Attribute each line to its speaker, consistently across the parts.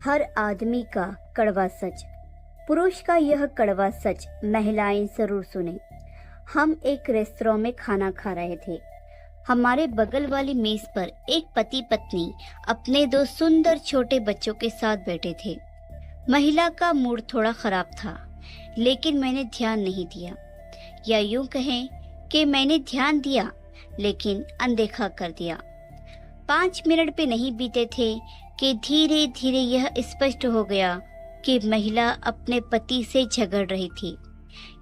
Speaker 1: हर आदमी का कड़वा सच। पुरुष का यह कड़वा सच महिलाएं जरूर सुने। हम एक रेस्तरां में खाना खा रहे थे। हमारे बगल वाली मेज पर एक पति पत्नी अपने दो सुंदर छोटे बच्चों के साथ बैठे थे। महिला का मूड थोड़ा खराब था, लेकिन मैंने ध्यान नहीं दिया, या यूं कहें कि मैंने ध्यान दिया लेकिन अनदेखा कर दिया। 5 मिनट पे नहीं बीते थे कि धीरे धीरे यह स्पष्ट हो गया कि महिला अपने पति से झगड़ रही थी।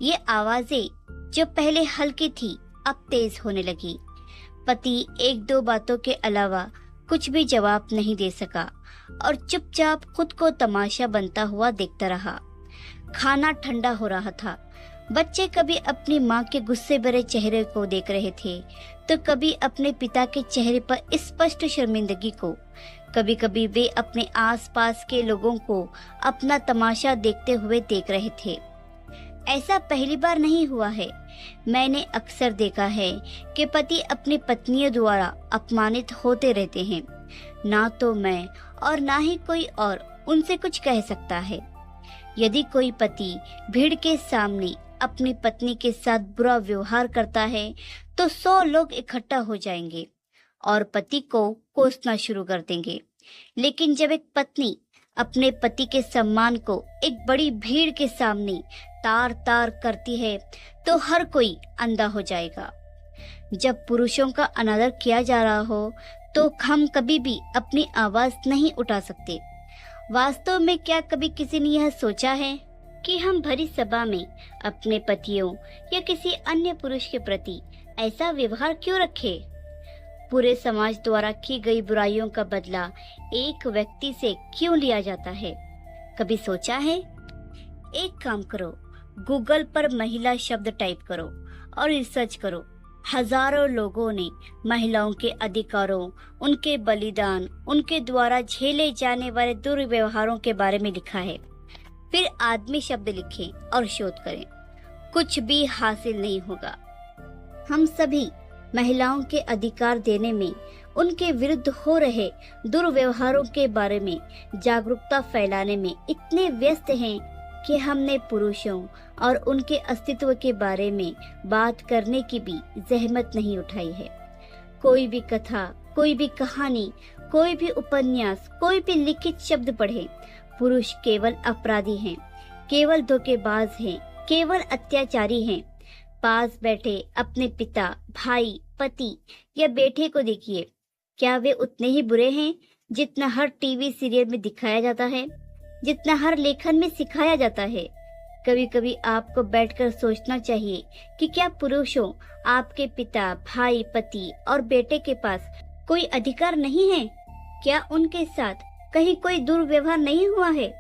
Speaker 1: ये आवाजें जो पहले हल्की थी अब तेज होने लगी। पति एक दो बातों के अलावा कुछ भी जवाब नहीं दे सका और चुपचाप खुद को तमाशा बनता हुआ देखता रहा। खाना ठंडा हो रहा था। बच्चे कभी अपनी माँ के गुस्से भरे चेहरे को देख रहे थे तो कभी अपने पिता के चेहरे पर स्पष्ट शर्मिंदगी को। कभी कभी वे अपने आसपास के लोगों को अपना तमाशा देखते हुए देख रहे थे। ऐसा पहली बार नहीं हुआ है। मैंने अक्सर देखा है कि पति अपनी पत्नियों द्वारा अपमानित होते रहते हैं। ना तो मैं और ना ही कोई और उनसे कुछ कह सकता है। यदि कोई पति भीड़ के सामने अपनी पत्नी के साथ बुरा व्यवहार करता है तो 100 लोग इकट्ठा हो जाएंगे और पति को कोसना शुरू कर देंगे। लेकिन जब एक पत्नी अपने पति के सम्मान को एक बड़ी भीड़ के सामने तार तार करती है तो हर कोई अंधा हो जाएगा। जब पुरुषों का अनादर किया जा रहा हो तो हम कभी भी अपनी आवाज नहीं उठा सकते। वास्तव में क्या कभी किसी ने यह सोचा है कि हम भरी सभा में अपने पतियों या किसी अन्य पुरुष के प्रति ऐसा व्यवहार क्यों रखें? पूरे समाज द्वारा की गई बुराइयों का बदला एक व्यक्ति से क्यों लिया जाता है? कभी सोचा है? एक काम करो, गूगल पर महिला शब्द टाइप करो और रिसर्च करो। हजारों लोगों ने महिलाओं के अधिकारों, उनके बलिदान, उनके द्वारा झेले जाने वाले दुर्व्यवहारों के बारे में लिखा है। फिर आदमी शब्द लिखें और शोध करें, कुछ भी हासिल नहीं होगा। हम सभी महिलाओं के अधिकार देने में, उनके विरुद्ध हो रहे दुर्व्यवहारों के बारे में जागरूकता फैलाने में इतने व्यस्त हैं कि हमने पुरुषों और उनके अस्तित्व के बारे में बात करने की भी जहमत नहीं उठाई है। कोई भी कथा, कोई भी कहानी, कोई भी उपन्यास, कोई भी लिखित शब्द पढ़े, पुरुष केवल अपराधी हैं, केवल धोखेबाज हैं, केवल अत्याचारी हैं। पास बैठे अपने पिता, भाई, पति या बेटे को देखिए, क्या वे उतने ही बुरे हैं जितना हर टीवी सीरियल में दिखाया जाता है, जितना हर लेखन में सिखाया जाता है? कभी कभी आपको बैठकर सोचना चाहिए कि क्या पुरुषों, आपके पिता, भाई, पति और बेटे के पास कोई अधिकार नहीं है? क्या उनके साथ कहीं कोई दुर्व्यवहार नहीं हुआ है?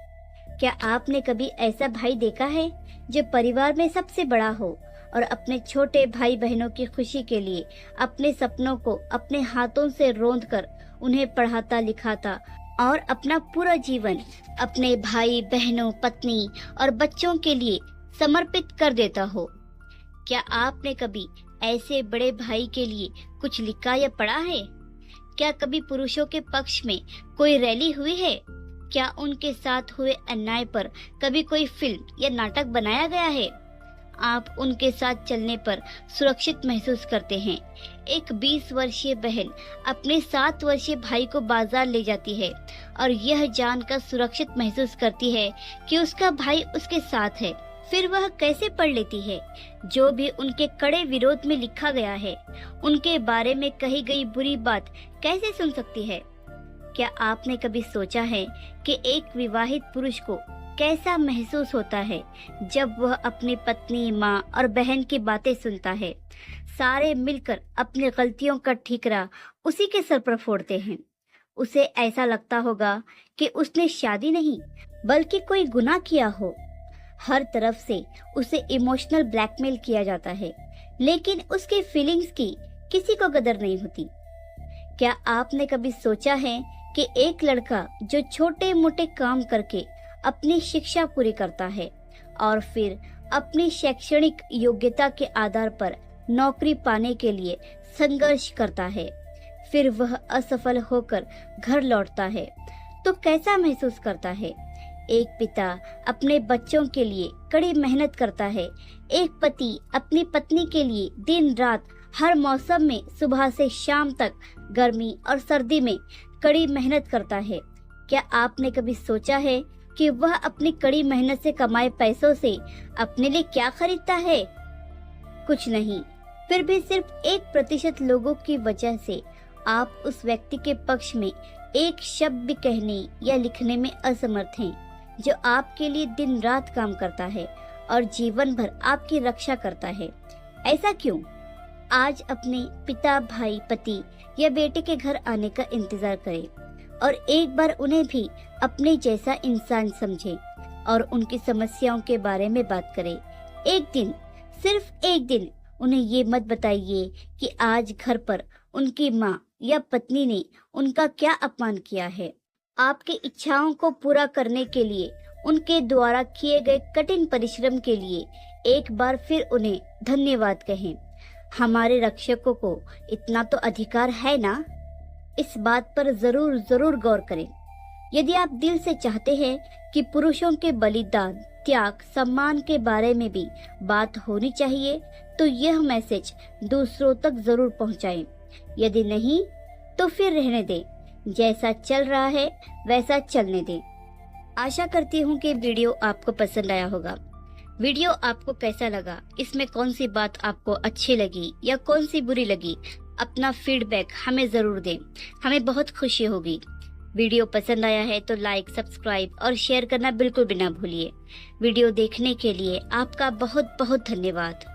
Speaker 1: क्या आपने कभी ऐसा भाई देखा है जो परिवार में सबसे बड़ा हो और अपने छोटे भाई बहनों की खुशी के लिए अपने सपनों को अपने हाथों से रौंदकर उन्हें पढ़ाता लिखाता और अपना पूरा जीवन अपने भाई बहनों, पत्नी और बच्चों के लिए समर्पित कर देता हो? क्या आपने कभी ऐसे बड़े भाई के लिए कुछ लिखा या पढ़ा है? क्या कभी पुरुषों के पक्ष में कोई रैली हुई है? क्या उनके साथ हुए अन्याय पर कभी कोई फिल्म या नाटक बनाया गया है? आप उनके साथ चलने पर सुरक्षित महसूस करते हैं। एक 20 वर्षीय बहन अपने 7 वर्षीय भाई को बाजार ले जाती है और यह जानकर सुरक्षित महसूस करती है कि उसका भाई उसके साथ है। फिर वह कैसे पढ़ लेती है जो भी उनके कड़े विरोध में लिखा गया है? उनके बारे में कही गई बुरी बात कैसे सुन सकती है? क्या आपने कभी सोचा है कि एक विवाहित पुरुष को कैसा महसूस होता है जब वह अपनी पत्नी, माँ और बहन की बातें सुनता है? सारे मिलकर अपनी गलतियों का ठीकरा उसी के सर पर फोड़ते हैं। उसे ऐसा लगता होगा कि उसने शादी नहीं बल्कि कोई गुनाह किया हो। हर तरफ से उसे इमोशनल ब्लैकमेल किया जाता है, लेकिन उसकी फीलिंग्स की किसी को कदर नहीं होती। क्या आपने कभी सोचा है कि एक लड़का जो छोटे मोटे काम करके अपनी शिक्षा पूरी करता है और फिर अपनी शैक्षणिक योग्यता के आधार पर नौकरी पाने के लिए संघर्ष करता है, फिर वह असफल होकर घर लौटता है तो कैसा महसूस करता है। एक पिता अपने बच्चों के लिए कड़ी मेहनत करता है। एक पति अपनी पत्नी के लिए दिन रात हर मौसम में सुबह से शाम तक गर्मी और सर्दी में कड़ी मेहनत करता है। क्या आपने कभी सोचा है कि वह अपनी कड़ी मेहनत से कमाए पैसों से अपने लिए क्या खरीदता है? कुछ नहीं। फिर भी सिर्फ 1% लोगों की वजह से आप उस व्यक्ति के पक्ष में एक शब्द भी कहने या लिखने में असमर्थ हैं, जो आपके लिए दिन रात काम करता है और जीवन भर आपकी रक्षा करता है। ऐसा क्यों? आज अपने पिता, भाई, पति या बेटे के घर आने का इंतजार करें और एक बार उन्हें भी अपने जैसा इंसान समझें और उनकी समस्याओं के बारे में बात करें। एक दिन, सिर्फ एक दिन उन्हें ये मत बताइए कि आज घर पर उनकी माँ या पत्नी ने उनका क्या अपमान किया है। आपकी इच्छाओं को पूरा करने के लिए उनके द्वारा किए गए कठिन परिश्रम के लिए एक बार फिर उन्हें धन्यवाद कहें। हमारे रक्षकों को इतना तो अधिकार है ना? इस बात पर जरूर गौर करें। यदि आप दिल से चाहते हैं कि पुरुषों के बलिदान, त्याग, सम्मान के बारे में भी बात होनी चाहिए, तो यह मैसेज दूसरों तक जरूर पहुंचाएं। यदि नहीं तो फिर रहने दें। जैसा चल रहा है वैसा चलने दें। आशा करती हूँ कि वीडियो आपको पसंद आया होगा। वीडियो आपको कैसा लगा, इसमें कौन सी बात आपको अच्छी लगी या कौन सी बुरी लगी, अपना फीडबैक हमें जरूर दें। हमें बहुत खुशी होगी। वीडियो पसंद आया है तो लाइक, सब्सक्राइब और शेयर करना बिल्कुल भी ना भूलिए। वीडियो देखने के लिए आपका बहुत बहुत धन्यवाद।